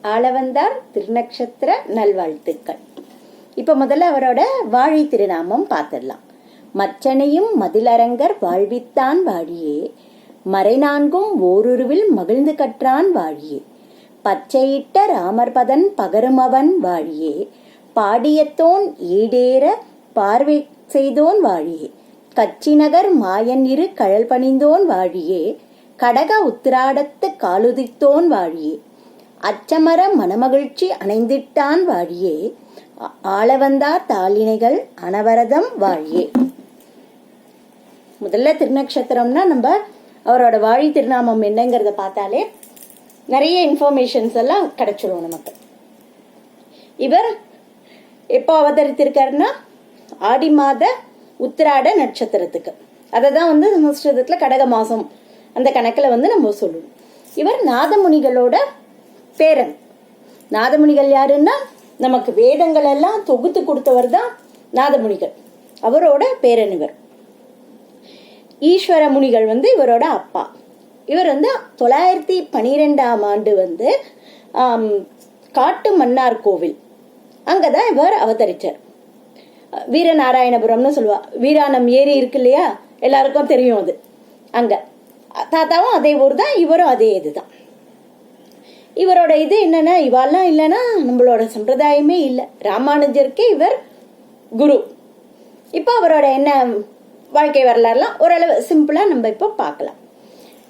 ஆளவந்தார் திருநக்ஷத்திர நல்வாழ்த்துக்கள். இப்ப முதல்ல அவரோட வாழி திருநாமம் பார்த்துடலாம். மச்சனையும் மதிலரங்கர் வாழ்வித்தான் வாழியே, மறைநான்கும் ஓருருவில் மகிழ்ந்து கற்றான் வாழியே, பச்சையிட்ட ராமர்பதன் பகருமவன் வாழியே, பாடியத்தோன் ஈடேற பார்வை செய்தோன் வாழியே, கச்சிநகர் மாயன் இரு கழல் பணிந்தோன் வாழியே, கடக உத்திராடத்து காலுதித்தோன் வாழியே, அச்சமர மனமகிழ்ச்சி அணைந்திட்டான் வாழியே, ஆளவந்தார் தாளினைகள் அனவரதம் வாழியே. முதல்ல திருநக்ஷத்திரம்னா நம்ம அவரோட வாழி திருநாமம் என்னங்கிறத பார்த்தாலே நிறைய இன்ஃபர்மேஷன்ஸ் எல்லாம் கிடைச்சிடும் நமக்கு. இவர் எப்போ அவதரித்திருக்காருன்னா ஆடி மாத உத்திராட நட்சத்திரத்துக்கு, அதை தான் சமஸ்கிருதத்துல கடக மாசம் அந்த கணக்குல நம்ம சொல்லுவோம். இவர் நாதமுனிகளோட பேரன். நாதமுனிகள் யாருன்னா நமக்கு வேதங்கள் எல்லாம் தொகுத்து கொடுத்தவர் தான் நாதமுனிகள், அவரோட பேரன் இவர். ஈஸ்வர முனிகள் இவரோட அப்பா. இவர் 912ஆம் ஆண்டு காட்டு மன்னார் கோவில் அங்கதான் இவர் அவதரிச்சார். வீரநாராயணபுரம்னு சொல்லுவா, வீராணம் ஏரி இருக்கு இல்லையா, எல்லாருக்கும் தெரியும் அது. அங்க தாத்தாவும் அதே ஊர் தான், இவரும் அதே இதுதான். இவரோட இது என்னன்னா, இவாள்லாம் இல்லைன்னா நம்மளோட சம்பிரதாயமே இல்லை. ராமானுஜருக்கே இவர் குரு. இப்போ அவரோட என்ன வாழ்க்கை வரலாறுலாம் ஓரளவு சிம்பிளா நம்ம இப்போ பார்க்கலாம்.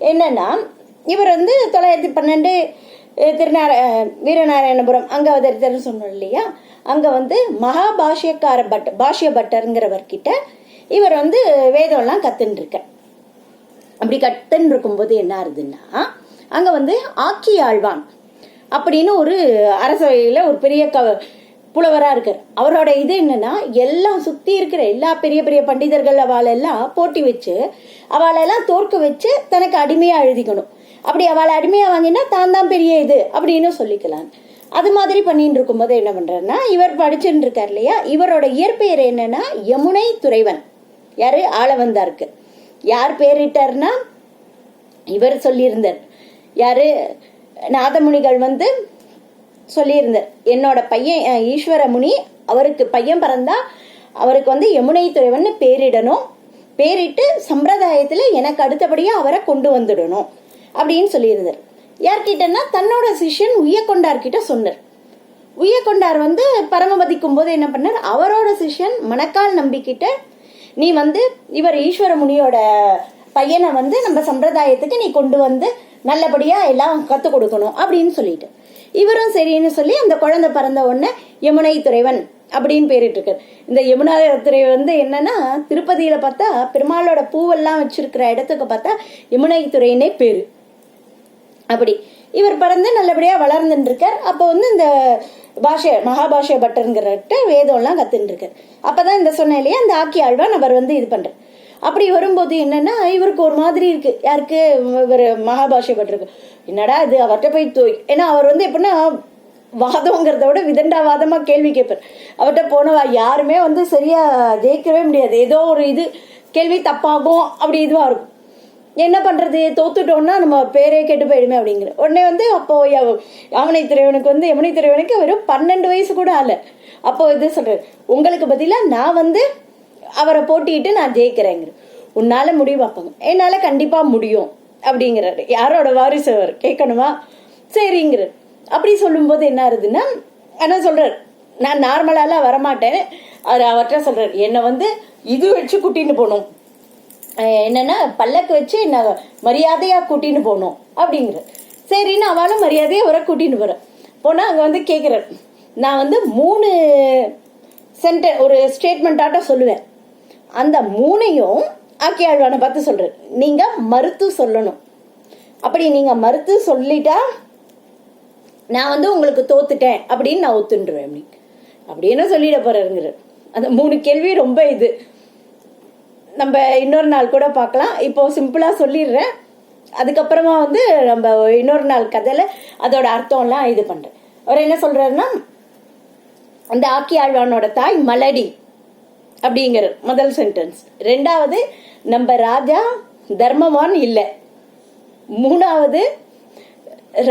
என்னன்னா, இவர் 912 வீரநாராயணபுரம் அங்க அவதரித்தார்னு சொன்னோம் இல்லையா, அங்க மகாபாஷ்யக்கார பாஷ்ய பட்டருங்கிறவர்கிட்ட இவர் வேதம்லாம் கத்துன்னு இருக்க. அப்படி கத்துன்னு இருக்கும்போது என்ன ஆகுதுன்னா, அங்க ஆக்கி ஆழ்வான் அப்படின்னு ஒரு அரசவையில ஒரு பெரிய புலவரா இருக்கார். அவரோட இது என்னன்னா, எல்லாம் சுத்தி இருக்கிற எல்லா பெரிய பெரிய பண்டிதர்கள் அவளெல்லாம் போட்டி வச்சு அவளெல்லாம் தோற்க வச்சு தனக்கு அடிமையா எழுதிக்கணும். அப்படி அவளை அடிமையா வாங்கினா தான் தான் பெரிய இது அப்படின்னு சொல்லிக்கலாம். அது மாதிரி பண்ணிட்டு இருக்கும்போது என்ன பண்றாருன்னா, இவர் படிச்சுட்டு இருக்காரு இல்லையா, இவரோட இயற்பெயர் என்னன்னா யமுனை துறைவன். யாரு? ஆளவந்தாருக்கு. யார் பேரிட்டார்னா இவர் சொல்லியிருந்தார். யாரு? நாதமுனிகள் சொல்லியிருந்தார், என்னோட பையன் ஈஸ்வர முனி, அவருக்கு பையன் பிறந்தா அவருக்கு யமுனை துறைவன் பேரிடணும், பேரிட்டு சம்பிரதாயத்துல எனக்கு அடுத்தபடியா அவரை கொண்டு வந்துடணும் அப்படின்னு சொல்லியிருந்தார். யார்கிட்டன்னா தன்னோட சிஷ்யன் உய்யக்கொண்டார்கிட்ட சொன்னார். உய்யக்கொண்டார் பரமபதிக்கும் போது என்ன பண்ணார், அவரோட சிஷ்யன் மணக்கால் நம்பிக்கிட்ட நீ இவர் ஈஸ்வர முனியோட பையனை நம்ம சம்பிரதாயத்துக்கு நீ கொண்டு நல்லபடியா எல்லாம் கத்து கொடுக்கணும் அப்படின்னு சொல்லிட்டு, இவரும் சரின்னு சொல்லி அந்த குழந்தை பிறந்த உடனே யமுனை துறைவன் அப்படின்னு பேரிட்டு இருக்காரு. இந்த யமுனா துறை என்னன்னா, திருப்பதியில பார்த்தா பெருமாளோட பூவெல்லாம் வச்சிருக்கிற இடத்துக்கு பார்த்தா யமுனை துறையினே பேரு. அப்படி இவர் பிறந்து நல்லபடியா வளர்ந்துட்டு இருக்கார். அப்போ இந்த மகாபாஷ்ய பட்டருங்கிறட்ட வேதம் எல்லாம் கத்துட்டு இருக்காரு. அப்பதான் இந்த சொன்ன இல்லையா, அந்த ஆக்கி ஆழ்வான் அவர் இது பண்ற. அப்படி வரும்போது என்னன்னா, இவருக்கு ஒரு மாதிரி இருக்கு. யாருக்கு? இவர் மகாபாஷ்ய பட்டருக்கு. என்னடா இது, அவர்கிட்ட போய் ஏன்னா அவர் எப்படின்னா வாதம்ங்கிறத விட விதண்டாவாதமா கேள்வி கேட்பார். அவர்கிட்ட போனவா யாருமே சரியா ஜெயிக்கவே முடியாது. ஏதோ ஒரு இது கேள்வி தப்பாகும், அப்படி இதுவா இருக்கும். என்ன பண்றது, தோத்துட்டோம்னா நம்ம பேரே கெட்டு போயிடுமே அப்படிங்கிற உடனே அப்போ யமுனை துறைவனுக்கு யமுனை துறைவனுக்கு வெறும் 12 வயசு கூட ஆல. அப்போ இது சொல்றாரு, உங்களுக்கு பதிலா நான் அவரை போட்டிட்டு நான் ஜெயிக்கிறேங்கிற. உன்னால முடியும் பார்ப்பாங்க, என்னால கண்டிப்பா முடியும் அப்படிங்கிறாரு. யாரோட வாரிசு அவர் கேட்கணுமா? சரிங்கிற. அப்படி சொல்லும் போது என்ன ஆகுதுன்னா, ஆனா சொல்றாரு, நான் நார்மலாலாம் வரமாட்டேன். அவர்கிட்ட சொல்றாரு, என்னை இது வச்சு கூட்டின்னு போகணும், என்னன்னா பல்லக்கு வச்சு என்ன மரியாதையா கூட்டின்னு போகணும் அப்படிங்கிற. சரின்னு அவளும் மரியாதையா வர கூட்டின்னு போற. போனா அங்க கேக்குறாரு, நான் 3 சென்டென்ஸ் ஒரு ஸ்டேட்மெண்ட் ஆட்ட சொல்லுவேன். அந்த 3ஐயும் ஆக்கி ஆழ்வானை பார்த்து சொல்றாரு, நீங்க மறுத்து சொல்லணும். அப்படி நீங்க மறுத்து சொல்லிட்டா நான் உங்களுக்கு தோத்துட்டேன் அப்படின்னு நான் ஒத்துண்டுருவேன் அப்படின்னு சொல்லிட போறாருங்கிற. அந்த 3 கேள்வி ரொம்ப இது நம்ம இன்னொரு நாள் கூட பார்க்கலாம். இப்போ சிம்பிளா சொல்லிடுறேன். அதுக்கப்புறமா நம்ம இன்னொரு நாள் கதையில அதோட அர்த்தம்லாம் இது பண்றேன். அவர் என்ன சொல்றாருன்னா, அந்த ஆக்கி ஆழ்வானோட தாய் மலடி அப்படிங்கிற முதல் சென்டென்ஸ். 2வது, நம்ம ராஜா தர்மவான் இல்லை. 3வது,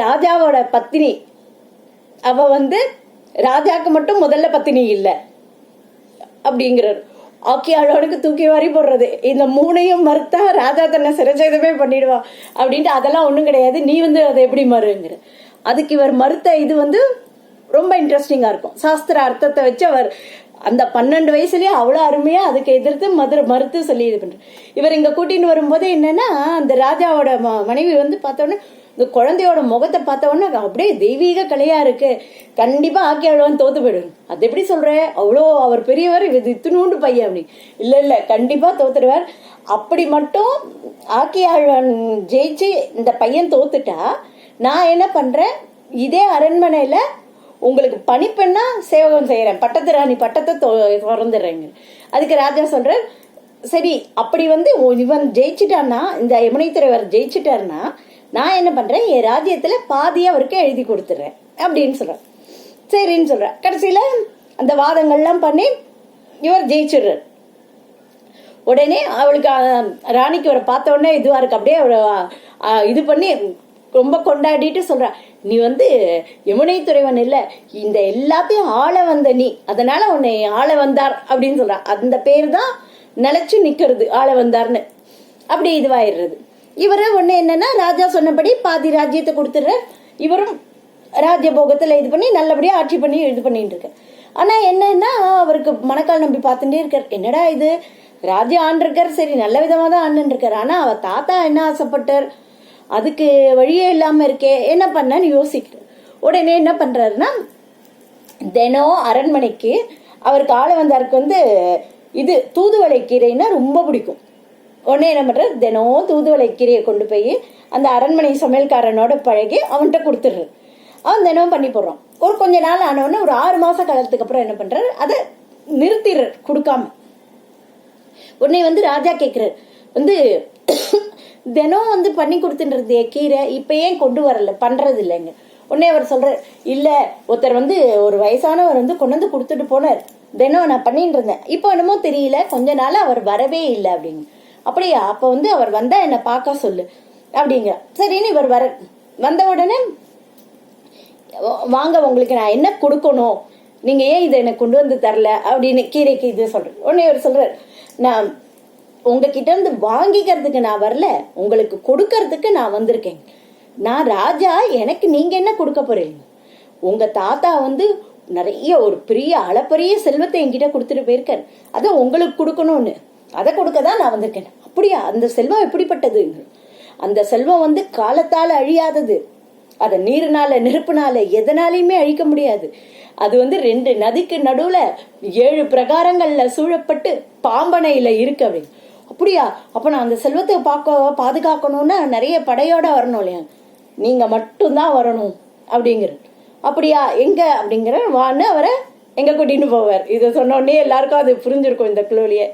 ராஜாவோட பத்னி அவ வந்து ராஜாக்கு மட்டும் முதல்ல பத்தினி இல்லை அப்படிங்கிறார். ஆக்கியாளோனுக்கு தூக்கி வாரி போடுறது, இந்த மூணையும் மறுத்தா ராஜா தன்னை சிறைச்சேதமே பண்ணிடுவா அப்படின்ட்டு, அதெல்லாம் ஒன்றும் கிடையாது, நீ வந்து அதை எப்படி மறுங்கிற. அதுக்கு இவர் மறுத்த இது வந்து ரொம்ப இன்ட்ரெஸ்டிங்கா இருக்கும். சாஸ்திர அர்த்தத்தை வச்சு அவர் அந்த 12 வயசுலயே அவ்வளவு அருமையா அதுக்கு எதிர்த்து மறுத்து சொல்லி இது பண்ற. இவர் இங்க கூட்டின்னு வரும்போது என்னன்னா, அந்த ராஜாவோட மனைவி வந்து பார்த்தோன்னே இந்த குழந்தையோட முகத்தை பார்த்த உடனே அப்படியே தெய்வீக கலையா இருக்கு, கண்டிப்பா ஆக்கியாழ்வான் தோத்து போயிடுவாங்க. அது எப்படி சொல்ற, அவ்வளோ அவர் பெரியவர், இது இத்தினூண்டு பையன் அப்படி. இல்ல கண்டிப்பா தோத்துடுவார். அப்படி மட்டும் ஆக்கியாழ்வான் ஜெயிச்சு இந்த பையன் தோத்துட்டா நான் என்ன பண்றேன், இதே அரண்மனையில உங்களுக்கு பணிப்பெண்ணா சேவகம் செய்யறேன், பட்டத்து ராணி பட்டத்தை திறந்துடுறேங்க. அதுக்கு ராஜா சொல்ற, சரி அப்படி வந்து இவன் ஜெயிச்சுட்டான்னா, இந்த யமுனைத்துறைவர் ஜெயிச்சுட்டாருன்னா நான் என்ன பண்றேன், என் ராஜ்யத்துல பாதியை அவருக்கு எழுதி கொடுத்துறேன் அப்படின்னு சொல்றேன். சரின்னு சொல்றேன். கடைசியில அந்த வாதங்கள்லாம் பண்ணி இவர் ஜெயிச்சிடுறார். உடனே அவளுக்கு ராணிக்கு அவரை பார்த்த உடனே இதுவா இருக்கு, அப்படியே இது பண்ணி ரொம்ப கொண்டாடிட்டு சொல்ற, நீ வந்து யமுனை துறைவன் இல்ல, இந்த எல்லாத்தையும் ஆள வந்த நீ, அதனால உன்னை ஆள வந்தார் அப்படின்னு சொல்ற. அந்த பேர் தான் நிலைச்சு நிக்கிறது, ஆள வந்தார்னு. அப்படி இதுவாயிடுறது. இவரு ஒண்ணு என்னன்னா, ராஜா சொன்னபடி பாதி ராஜ்யத்தை கொடுத்துடுற, இவரும் ராஜ்ய போகத்துல இது பண்ணி நல்லபடியா ஆட்சி பண்ணி இது பண்ணிட்டு இருக்க. ஆனா என்னன்னா, அவருக்கு மணக்கால் நம்பி பார்த்துட்டே இருக்கார், என்னடா இது ராஜ்யம் ஆண்டிருக்கார், சரி நல்ல விதமா தான் ஆண்டு இருக்காரு, ஆனா அவர் தாத்தா என்ன ஆசைப்பட்டார், அதுக்கு வழியே இல்லாம இருக்கே, என்ன பண்ணன்னு யோசிக்கிறார். உடனே என்ன பண்றாருன்னா, தினம் அரண்மனைக்கு அவருக்கு ஆள வந்தாருக்கு வந்து இது தூதுவளை கீரைன்னா ரொம்ப பிடிக்கும். உடனே என்ன பண்றாரு, தினம் தூதுவளை கீரையை கொண்டு போய் அந்த அரண்மனை சமையல்காரனோட பழகி அவன்கிட்ட கொடுத்துடுறாரு. அவன் தினமும் பண்ணி போடுறான். ஒரு கொஞ்ச நாள் ஆனவொடனே ஒரு 6 மாச காலத்துக்கு அப்புறம் என்ன பண்றாரு, அதை நிறுத்திடுறாரு கொடுக்காம. உடனே வந்து ராஜா கேட்கிறார், வந்து தினம் வந்து பண்ணி கொடுத்துன்றது கீரை, இப்ப ஏன் கொண்டு வரல, பண்றது இல்லைங்க. உடனே அவர் சொல்ற, இல்ல ஒருத்தர் வந்து ஒரு வயசானவர் வந்து கொண்டு வந்து கொடுத்துட்டு போனார், தினம் நான் பண்ணிட்டு இருந்தேன், இப்போ என்னமோ தெரியல கொஞ்ச நாள் அவர் வரவே இல்லை அப்படிங்க. அப்படியா, அப்ப வந்து அவர் வந்தா என்ன பார்க்க சொல்லு அப்படிங்க. சரின்னு இவர் வந்த உடனே, வாங்க உங்களுக்கு நான் என்ன கொடுக்கணும், நீங்க ஏன் இதை எனக்கு கொண்டு வந்து தரல அப்படின்னு கீரைக்கு இது சொல்றேன். உடனே இவர் சொல்றாரு, நான் உங்ககிட்ட இருந்து வாங்கிக்கிறதுக்கு நான் வரல, உங்களுக்கு கொடுக்கறதுக்கு நான் வந்திருக்கேன். நான் ராஜா, எனக்கு நீங்க என்ன கொடுக்க போறீங்க, உங்க தாத்தா வந்து நிறைய ஒரு பெரிய அளப்பரிய செல்வத்தை என்கிட்ட கொடுத்துட்டு போயிருக்காரு, அதை உங்களுக்கு கொடுக்கணும்னு, அதை கொடுக்கதான் நான் வந்திருக்கேன். அப்படியா, அந்த செல்வம் எப்படிப்பட்டது, அந்த செல்வம் வந்து காலத்தால அழியாதது, அதை நீருனால நெருப்புனால எதனாலையுமே அழிக்க முடியாது, அது வந்து 2 நதிக்கு நடுவுல 7 பிரகாரங்கள்ல சூழப்பட்டு பாம்பனையில இருக்கு அப்படின்னு. அப்படியா, அப்ப நான் அந்த செல்வத்தை பாதுகாக்கணும்னா நிறைய படையோட வரணும் இல்லையா, நீங்க மட்டும்தான் வரணும் அப்படிங்கிற. அப்படியா, எங்க அப்படிங்கிற வான்னு அவரை எங்க கூட்டின்னு போவார். இதை சொன்ன உடனே எல்லாருக்கும் அது புரிஞ்சிருக்கும். இந்த குழுவிலேயே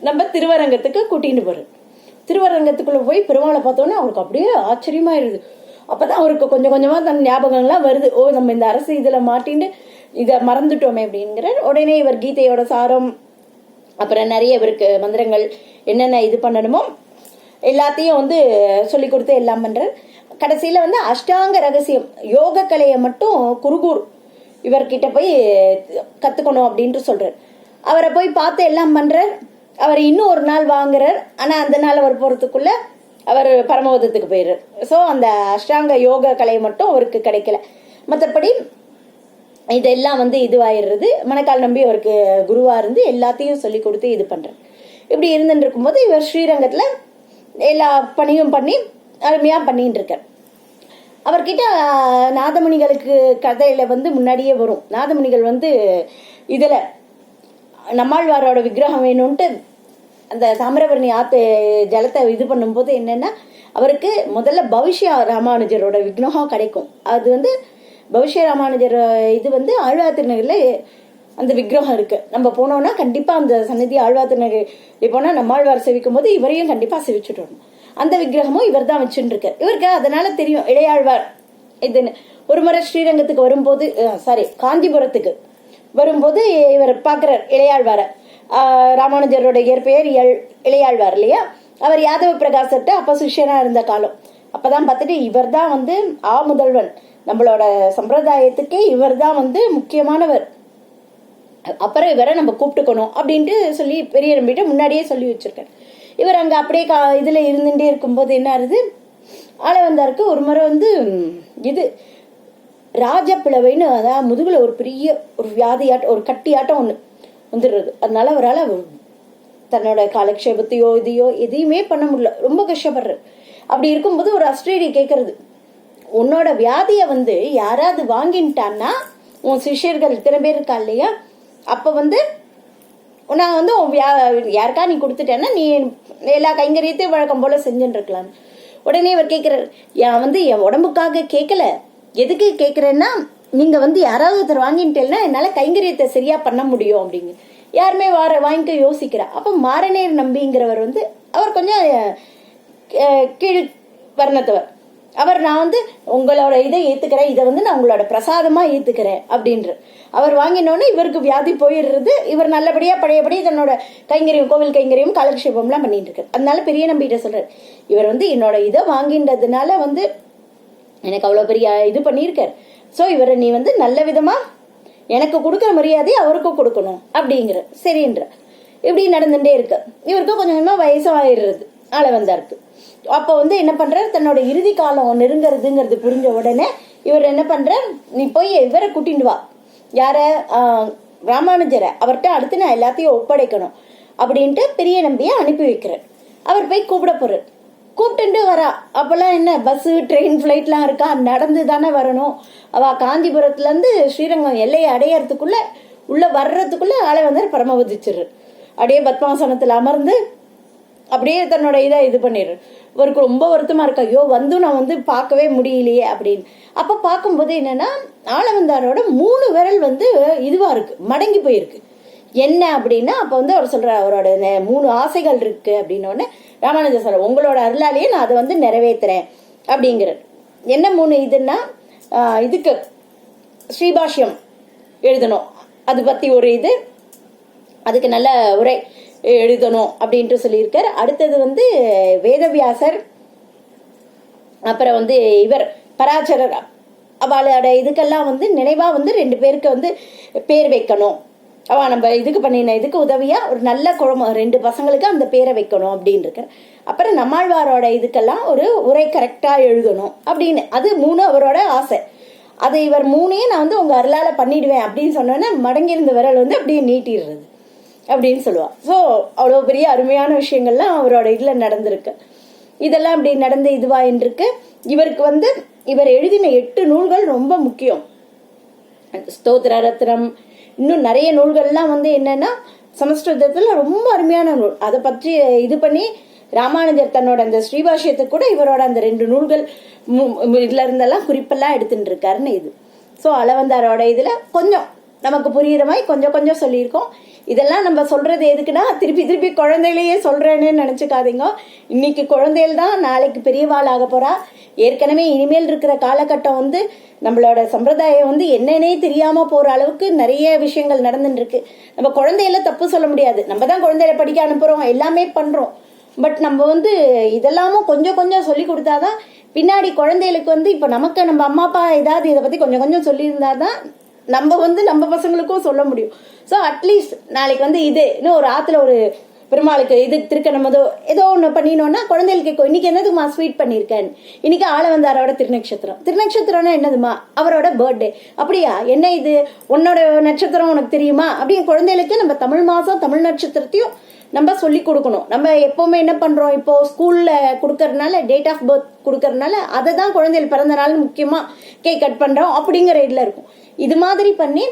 நம்ம திருவரங்கத்துக்கு கூட்டின்னு போறாரு. திருவரங்கத்துக்குள்ள போய் பெருமாளை பார்த்தோன்னே அவருக்கு அப்படியே ஆச்சரியமாயிருது. அப்பதான் அவருக்கு கொஞ்சம் கொஞ்சமா தன் ஞாபகங்கள்லாம் வருது, ஓ நம்ம இந்த அரசு இதுல மாட்டின்னு இதை மறந்துட்டோமே அப்படிங்கிறார். உடனே இவர் கீதையோட சாரம், அப்புறம் நிறைய இவருக்கு மந்திரங்கள் என்னென்ன இது பண்ணணுமோ எல்லாத்தையும் வந்து சொல்லி கொடுத்து எல்லாம் பண்றார். கடைசியில வந்து அஷ்டாங்க ரகசியம் யோக கலையை மட்டும் குருகூர் இவர்கிட்ட போய் கத்துக்கணும் அப்படின்ட்டு சொல்றார். அவரை போய் பார்த்து எல்லாம் பண்றார். அவர் இன்னும் ஒரு நாள் வாங்குறார். ஆனா அந்த நாள் அவர் போறதுக்குள்ள அவர் பரமபதத்துக்கு போயிடுறார். ஸோ அந்த அஷ்டாங்க யோக கலை மட்டும் அவருக்கு கிடைக்கல. மற்றபடி இதெல்லாம் வந்து இதுவாயிடுறது. மணக்கால் நம்பி அவருக்கு குருவா இருந்து எல்லாத்தையும் சொல்லி கொடுத்து இது பண்றார். இப்படி இருந்துட்டு இருக்கும்போது இவர் ஸ்ரீரங்கத்துல எல்லா பணியும் பண்ணி அருமையா பண்ணிட்டு இருக்கார். அவர்கிட்ட நாதமுனிகளுக்கு கதையில வந்து முன்னாடியே வரும். நாதமுனிகள் வந்து இதுல நம்மாழ்வாரோட விக்கிரகம் வேணும்ட்டு அந்த தாமிரபரணி ஆத்து ஜலத்தை இது பண்ணும்போது என்னன்னா, அவருக்கு முதல்ல பவிஷ்ய ராமானுஜரோட விக்கிரகம் கிடைக்கும். அது வந்து பவிஷ்ய ராமானுஜர் இது வந்து ஆழ்வார் திருநகர்ல அந்த விக்கிரகம் இருக்கு. நம்ம போனோம்னா கண்டிப்பா அந்த சன்னதி ஆழ்வார் திருநகர் போனா நம்மாழ்வார் செவிக்கும் போது இவரையும் கண்டிப்பா செவிச்சுட்டு வரணும். அந்த விக்கிரகமும் இவர் தான் வச்சுட்டு இருக்கார். இவருக்கு அதனால தெரியும் இளையாழ்வார் இதுன்னு. ஒரு முறை ஸ்ரீரங்கத்துக்கு வரும்போது, காஞ்சிபுரத்துக்கு வரும்போது இவர் பாக்குறார் இளையாழ்வார. ராமானுஜரோட இயற்பெயர் இளையாழ்வார் இல்லையா. அவர் யாதவ பிரகாசத்தை அப்ப சிஷ்யனா இருந்த காலம். அப்பதான் பார்த்துட்டு இவர் தான் வந்து முதல்வன் நம்மளோட சம்பிரதாயத்துக்கே இவர் தான் வந்து முக்கியமானவர், அப்புறம் இவரை நம்ம கூப்பிட்டுக்கணும் அப்படின்ட்டு சொல்லி பெரிய நம்பிட்ட முன்னாடியே சொல்லி வச்சிருக்காரு. இவர் அங்கே அப்படியே இதில் இருந்துகிட்டே இருக்கும்போது என்ன ஆகுது, ஆளவந்தாருக்கு ஒரு முறை வந்து இது ராஜப்பிளவைன்னு, அதாவது முதுகுல ஒரு பெரிய ஒரு வியாதியாட்டம் ஒரு கட்டியாட்டம் ஒன்று வந்துடுறது. அதனால அவரால் தன்னோட காலக்ஷேபத்தையோ இதையோ எதையுமே பண்ண முடியல, ரொம்ப கஷ்டப்படுறாரு. அப்படி இருக்கும்போது ஒரு அஸ்ட்ரேலியா கேட்கறது, உன்னோட வியாதியை வந்து யாராவது வாங்கிட்டான்னா, உன் சிஷ்யர்கள் இத்தனை பேர் இருக்கா இல்லையா, அப்போ வந்து நான் வந்து யாருக்கா நீ கொடுத்துட்டேன்னா நீ எல்லா கைங்கரியத்தையும் வழக்கம் போல செஞ்சுட்டு இருக்கலான்னு. உடனே இவர் கேட்கிறார், வந்து என் உடம்புக்காக கேட்கல, எதுக்கு கேட்கிறேன்னா நீங்க வந்து யாராவது ஒருத்தர் வாங்கிட்டேன்னா என்னால கைங்கரியத்தை சரியா பண்ண முடியும் அப்படிங்க. யாருமே வாங்கிக்க யோசிக்கிறா. அப்ப மாரநேர் நம்பிங்கிறவர் வந்து அவர் கொஞ்சம் கீழ் வர்ணத்தவர். அவர் நான் வந்து உங்களோட இதை ஏத்துக்கிறேன், இதை வந்து நான் உங்களோட பிரசாதமா ஏத்துக்கிறேன் அப்படின்ற அவர் வாங்கினோன்னு இவருக்கு வியாதி போயிடுறது. இவர் நல்லபடியா பழையபடி தன்னோட கைங்கரியம் கோவில் கைங்கரியம் காலக்ஷேபம் எல்லாம் பண்ணிட்டு இருக்காரு. அதனால பெரிய நம்பிட்ட சொல்றாரு, இவர் வந்து என்னோட இதை வாங்கின்றதுனால வந்து எனக்கு அவ்வளவு பெரிய இது பண்ணியிருக்காரு. ஸோ இவரை நீ வந்து நல்ல விதமா எனக்கு கொடுக்குற மரியாதையை அவருக்கும் கொடுக்கணும் அப்படிங்கிற. சரின்ற இப்படி நடந்துட்டே இருக்கு. இவருக்கு கொஞ்சம் கொஞ்சமா வயசும் ஆயிடுறது ஆளவந்தாருக்கு. அப்போ வந்து என்ன பண்றாரு, தன்னோட இறுதி காலம் நெருங்கிறதுங்கிறது புரிஞ்ச உடனே இவர் என்ன பண்றார், நீ போய் இவரை கூட்டிட்டு வா, யார ராமானுஜரை, அவர்கிட்ட அடுத்து நான் எல்லாத்தையும் ஒப்படைக்கணும் அப்படின்ட்டு பெரிய நம்பியை அனுப்பி வைக்கிறார். அவர் போய் கூப்பிட போறார். கூப்பிட்டு வரா. அப்பெல்லாம் என்ன பஸ் ட்ரெயின் ஃபிளைட்லாம் இருக்கா, நடந்து தானே வரணும். அவ காஞ்சிபுரத்துல இருந்து ஸ்ரீரங்கம் எல்லையை அடையறதுக்குள்ள உள்ள வர்றதுக்குள்ள ஆளவந்தார் பரமவதிச்சிடுறார். அப்படியே பத்மாசனத்துல அமர்ந்து அப்படியே தன்னோட இதை இது பண்ணிடுற. இவருக்கு ரொம்ப வருத்தமா இருக்கு, ஐயோ வந்து நான் வந்து பார்க்கவே முடியலையே அப்படின்னு. அப்ப பார்க்கும்போது என்னன்னா ஆளவந்தாரோட 3 விரல் வந்து இதுவா இருக்கு, மடங்கி போயிருக்கு. என்ன அப்படின்னா அப்ப வந்து அவர் சொல்றாரு, அவரோட 3 ஆசைகள் இருக்கு அப்படின்னோடனே ராமானுஜர் சொல்ற, உங்களோட அருளாலேயே நான் அதை வந்து நிறைவேற்றுறேன் அப்படிங்கிறார். என்ன 3 இதுன்னா, இதுக்கு ஸ்ரீபாஷ்யம் எழுதணும், அது பத்தி ஒரு இது, அதுக்கு நல்ல உரை எழுதணும் அப்படின்ட்டு சொல்லியிருக்கார். அடுத்தது வந்து வேதவியாசர், அப்புறம் வந்து இவர் பராசரர், அவளோட இதுக்கெல்லாம் வந்து நினைவா வந்து 2 பேருக்கு வந்து பேர் வைக்கணும். நம்ம இதுக்கு பண்ணின இதுக்கு உதவியா ஒரு நல்ல குழம்பு 2 பசங்களுக்கு அந்த பேரை வைக்கணும் அப்படின்னு இருக்க. அப்புறம் நம்மாழ்வாரோட இதுக்கெல்லாம் ஒரு உரை கரெக்டா எழுதணும் அப்படின்னு. அது 3 அவரோட ஆசை. அது இவர் 3ஐயும் நான் வந்து உங்க அருளால பண்ணிடுவேன் அப்படின்னு சொன்னோன்னா மடங்கியிருந்த விரல் வந்து அப்படியே நீட்டிடுறது அப்படின்னு சொல்லுவா. ஸோ அவ்வளோ பெரிய அருமையான விஷயங்கள்லாம் அவரோட இதுல நடந்திருக்கு. இதெல்லாம் அப்படி நடந்த இதுவா இருக்கு. இவருக்கு வந்து இவர் எழுதின 8 நூல்கள் ரொம்ப முக்கியம். ஸ்தோத்திர ரத்னம், இன்னும் நிறைய நூல்கள்லாம் வந்து என்னன்னா சமஸ்கிருதத்துல ரொம்ப அருமையான நூல். அதை பற்றி இது பண்ணி ராமானுஜர் தன்னோட அந்த ஸ்ரீபாஷ்யத்துக்கு கூட இவரோட அந்த 2 நூல்கள் இதுல இருந்தெல்லாம் குறிப்பெல்லாம் எடுத்துட்டு இருக்காருன்னு இது. ஸோ ஆளவந்தாரோட இதுல கொஞ்சம் நமக்கு புரியுற மாதிரி கொஞ்சம் கொஞ்சம் சொல்லியிருக்கோம். இதெல்லாம் நம்ம சொல்றது எதுக்குன்னா திருப்பி திருப்பி குழந்தையிலேயே சொல்றேன்னு நினைச்சுக்காதீங்க. இன்னைக்கு குழந்தைகள் தான் நாளைக்கு பெரியவாள் ஆக போறா. ஏற்கனவே இனிமேல் இருக்கிற காலகட்டம் வந்து நம்மளோட சம்பிரதாயம் வந்து என்னன்னே தெரியாம போற அளவுக்கு நிறைய விஷயங்கள் நடந்துட்டு இருக்கு. நம்ம குழந்தையில தப்பு சொல்ல முடியாது, நம்ம தான் குழந்தையில படிக்க அனுப்புறோம், எல்லாமே பண்றோம். பட் நம்ம வந்து இதெல்லாமும் கொஞ்சம் கொஞ்சம் சொல்லி கொடுத்தாதான் பின்னாடி குழந்தைகளுக்கு வந்து இப்ப நமக்கு நம்ம அம்மா அப்பா ஏதாவது இதை பத்தி கொஞ்சம் கொஞ்சம் சொல்லியிருந்தாதான் நம்ம வந்து நம்ம பசங்களுக்கும் சொல்ல முடியும். ஸோ அட்லீஸ்ட் நாளைக்கு வந்து இது இன்னும் ஒரு ஆத்துல ஒரு பெருமாளுக்கு இது திருக்கணமதோ ஏதோ ஒன்று பண்ணினோம்னா குழந்தைகளுக்கு கேட்கும், இன்னைக்கு என்னதுமா ஸ்வீட் பண்ணியிருக்கேன், இன்னைக்கு ஆளவந்தாரோட திருநட்சத்திரம். திருநட்சத்திரம்னா என்னதுமா, அவரோட பர்த்டே. அப்படியா, என்ன இது உன்னோட நட்சத்திரம் உனக்கு தெரியுமா அப்படின்னு குழந்தைகளுக்கு நம்ம தமிழ் மாசம் தமிழ் நட்சத்திரத்தையும் நம்ம சொல்லி கொடுக்கணும். நம்ம எப்பவுமே என்ன பண்றோம், இப்போ ஸ்கூல்ல கொடுக்கறதுனால டேட் ஆஃப் பர்த் கொடுக்கறதுனால அதை தான் குழந்தைகள் பிறந்த நாள் முக்கியமா கேக் கட் பண்றோம் அப்படிங்கிற இதுல இருக்கும். இது மாதிரி பண்ணி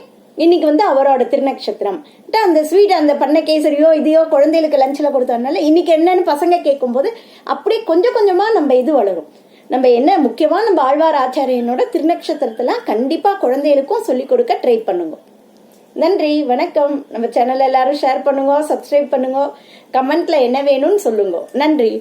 இன்னைக்கு வந்து அவரோட திருநட்சத்திரம் அந்த ஸ்வீட் அந்த பண்ண கேசரியோ இதையோ குழந்தைகளுக்கு லஞ்சில் கொடுத்ததுனால இன்னைக்கு என்னன்னு பசங்க கேட்கும் போது அப்படியே கொஞ்சம் கொஞ்சமா நம்ம இது வளரும். நம்ம என்ன முக்கியமா நம்ம ஆழ்வார் ஆச்சாரியனோட திருநட்சத்திரத்தெல்லாம் கண்டிப்பா குழந்தைகளுக்கும் சொல்லி கொடுக்க ட்ரை பண்ணுங்க. நன்றி, வணக்கம். நம்ம சேனல் எல்லாரும் ஷேர் பண்ணுங்க, சப்ஸ்கிரைப் பண்ணுங்க, கமெண்ட்ல என்ன வேணும்னு சொல்லுங்க. நன்றி.